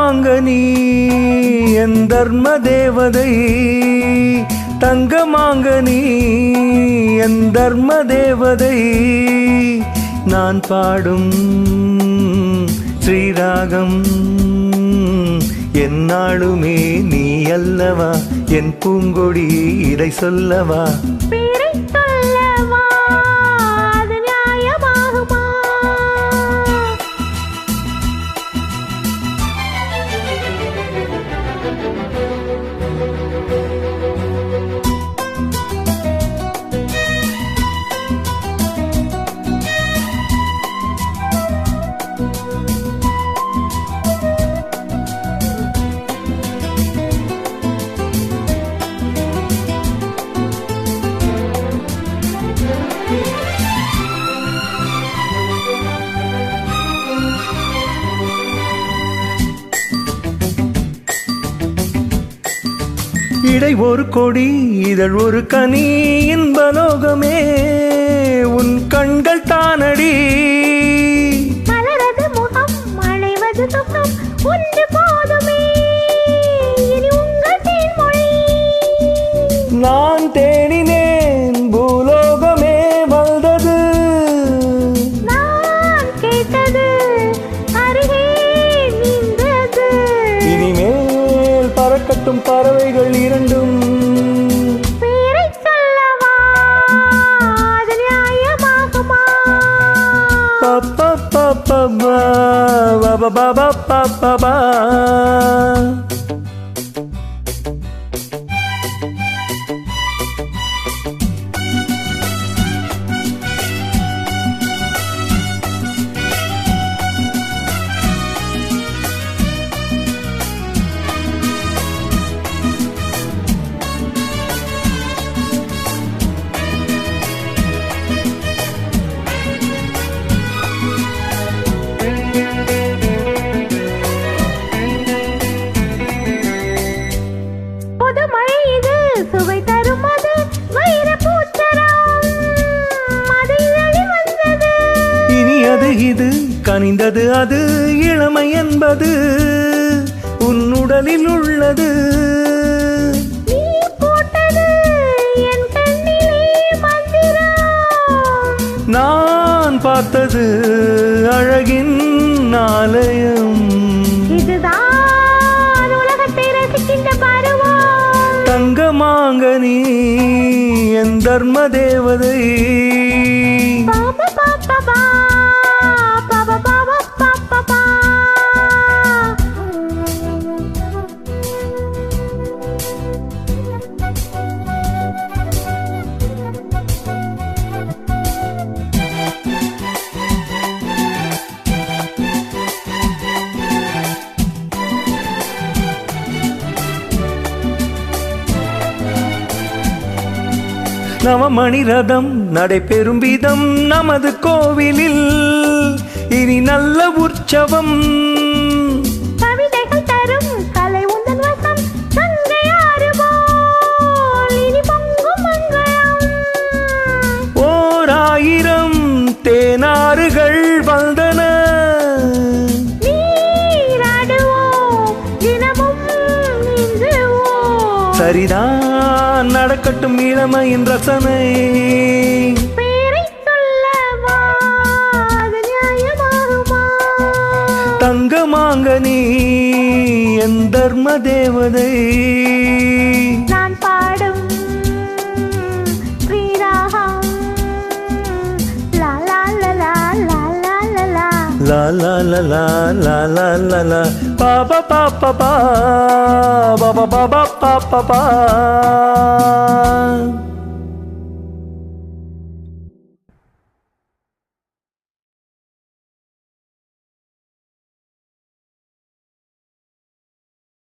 தங்கமாங்கனி என் தர்ம தேவதை, தங்கமாங்கனி என் தர்ம தேவதை, நான் பாடும் ஸ்ரீராகம் என்னாலுமே நீ அல்லவா, என் பூங்கொடி இதை சொல்லவா. இடை ஒரு கொடி இதழ் ஒரு கனி, இன்பலோகமே உன் கண்கள் தானடி. மலரது முகம் மலைவது சுகம் ஒன்று போதுமே, இனி உங்கள் தேன்மொழி. நான் தேடினேன் பூலோகமே வந்தது, நான் கேட்டது அருகே நின்றது. இனிமேல் பறக்கட்டும் பறவைகள் இரண்டும். பேரை சொல்லவா, அது நியாயமாகுமா? பப்பா பப்பா பப்பா பப்பா பப்பா. சுவை தரும் அது வைர பூச்சரம், அது இழி வந்தது. இனி அது இது கனிந்தது, அது இளமை என்பது உன் உடலில் உள்ளது. நீ போட்டது என் கண்ணிலே மந்திரம், நான் பார்த்தது அழகின் ஆலயம். இதுதான் உலகத்தை ரசிக்கின்ற பருவம். தங்கமாங்கனி என் தர்ம தேவதை, பாபா பாபா பாபா பாபா பாபா பா. நவமணி ரதம் நடைபெறும் விதம் நமது கோவிலில் இனி நல்ல உற்சவம். கவிதைகள் தரும் கலை உந்தன் வசம், கங்கையாறு போல் இனி பொங்கும் மங்களம். ஓர் ஆயிரம் தேனாறுகள் வந்தன, நீராடுவோம் தினமும் நீந்துவோம். சரிதான் நடக்கட்டும் இளமையின் ரசனை. பேரை சொல்லவா, அது நியாயமாகுமா? தங்கமாங்கனி என் தர்ம தேவதை, நான் பாடும் ஸ்ரீராகம். லா லா லா லா லா லா லா லா லா லா லா லா லா லா லா லா. பாபா பாப்பா பா பாபா பாபா பாப்பா பா.